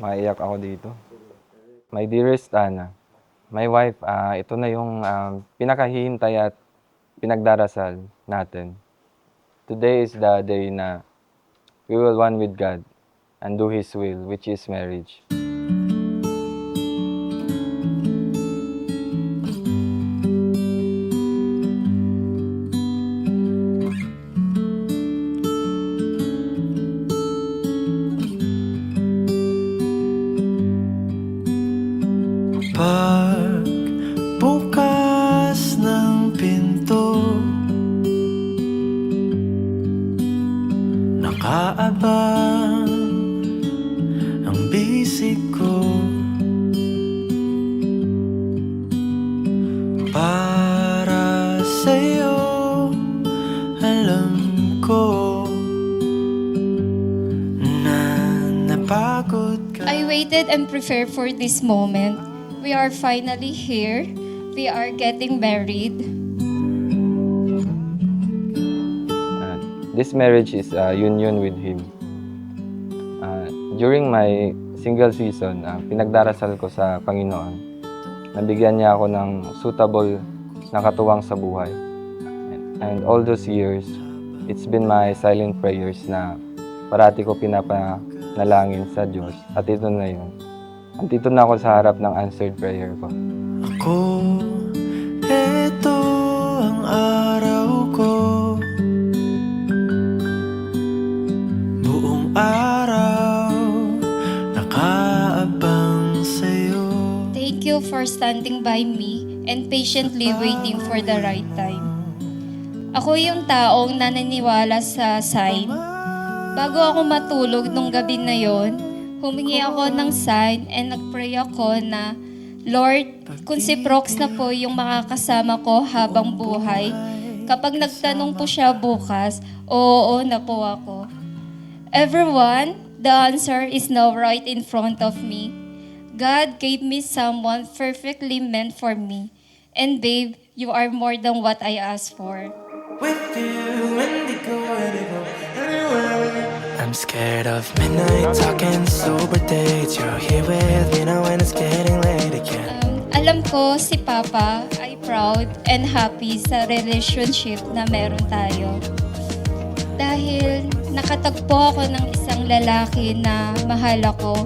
Maiiyak ako dito. My dearest Ana, my wife, ito na yung pinakahihintay at pinagdarasal natin. Today is the day na we will one with God and do His will, which is marriage. Pag bukas ng pinto, nakaabang ang bisig ko para sa'yo. Alam ko na napagod ka. I waited and prepared for this moment. We are finally here. We are getting married. This marriage is a union with Him. During my single season, pinagdarasal ko sa Panginoon. Nabigyan niya ako ng suitable na katuwang sa buhay. And all those years, it's been my silent prayers na parati ko pinapanalangin sa Diyos. At ito na yun. Andito na ako sa harap ng answered prayer ko. Ako, eto ang araw ko. Buong araw, nakaabang sa'yo. Thank you for standing by me and patiently waiting for the right time. Ako yung taong naniniwala sa sign. Bago ako matulog nung gabi na yon, humingi ako ng sign and nagpray ako na, Lord, kung si Prox na po yung makakasama ko habang buhay, kapag nagtanong po siya bukas, oo na po ako. Everyone, the answer is now right in front of me. God gave me someone perfectly meant for me. And babe, you are more than what I asked for. With you, indigo, anywhere. I'm scared of midnight talking, sober dates. You're here with me now when it's getting late again. Alam ko si Papa ay proud and happy sa relationship na meron tayo. Dahil nakatagpo ako ng isang lalaki na mahal ako.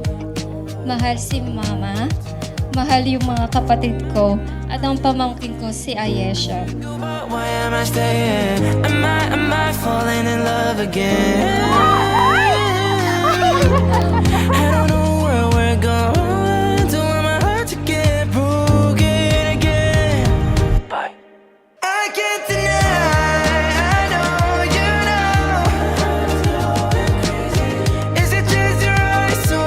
Mahal si Mama, mahal yung mga kapatid ko, at ang pamangkin ko si Ayesha. Why am I staying? Am I falling in love again? I don't know where we're going. Don't want my heart to get broken again. But I can't deny, I know you know. Is it just your eyes or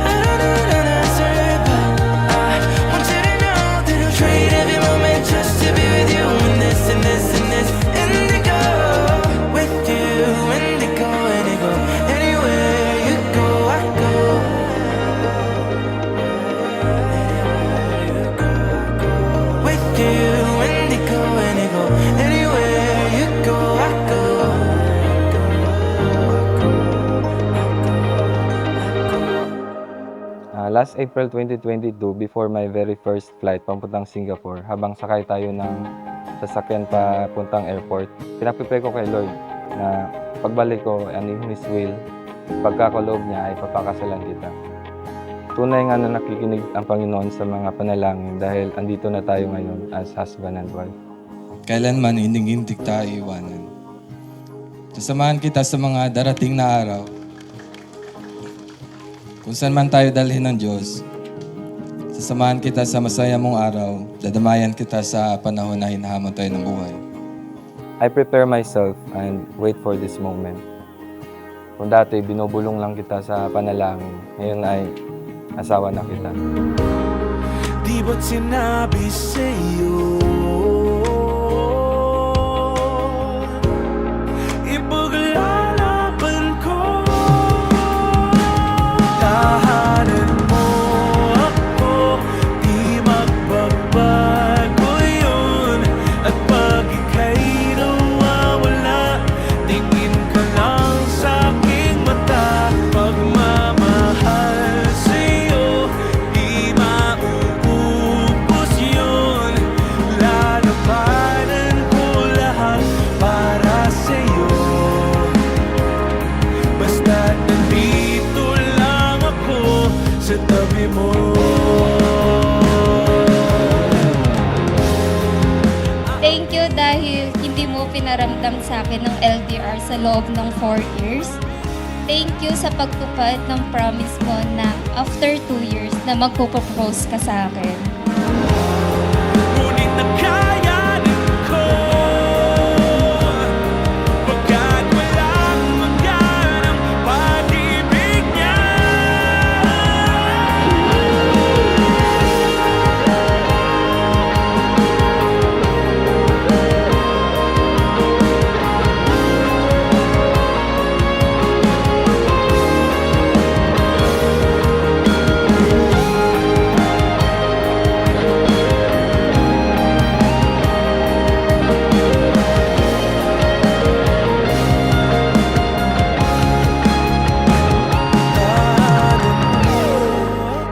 I don't know an answer, but I want you to know that I'll trade every moment just to be with you. And this and this and this indigo. With you, indigo, indigo. Anywhere you go, I go. With you, indigo, indigo. Anywhere you go, I go. Last April 2022, before my very first flight papuntang Singapore, habang sakay tayo ng sasakyan papuntang airport, pinaprepare ko kay Lord na pagbalik ko, and in His will, pagkakaloob niya ay papakasalan kita. Tunay nga na nakikinig ang Panginoon sa mga panalangin dahil andito na tayo ngayon as husband and wife. Kailanman hindi tayo iwanan. Sasamahan kita sa mga darating na araw. Kung saan man tayo dalhin ng Diyos, sasamahan kita sa masaya mong araw, dadamayan kita sa panahon na hinahamon tayo ng buhay. I prepare myself and wait for this moment. Kung dati binubulong lang kita sa panalangin, ngayon ay asawa na kita. Di ba't sinabi sa'yo ipaglalaban ko? Tahanan mo ako, di magbabago yun. At pag ika'y nawawala, tingin ka lang sa'kin. nagpaalam sa akin ng LDR sa loob ng 4 years. Thank you sa pagtupad ng promise mo na after 2 years na magpo-propose ka sa akin. Ngunit nakayanin ko, pagkat walang hanggan ang pag-ibig niya.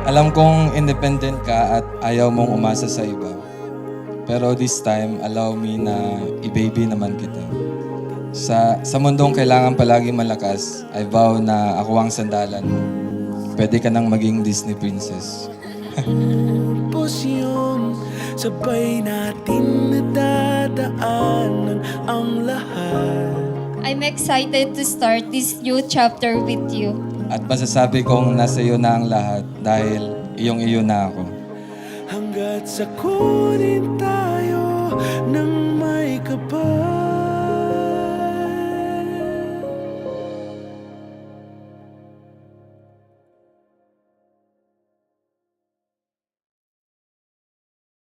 Alam kong independent ka at ayaw mong umasa sa iba. Pero this time, allow me na i-baby naman kita. Sa mundong kailangan palagi malakas, I vow na ako ang sandalan mo. Pwede ka nang maging Disney princess. Posyon, sabay natin nadadaanan ang lahat. I'm excited to start this new chapter with you. At masasabi kong nasa iyo na ang lahat dahil iyong-iyo na ako. Hanggat sa kunin tayo ng may kapal.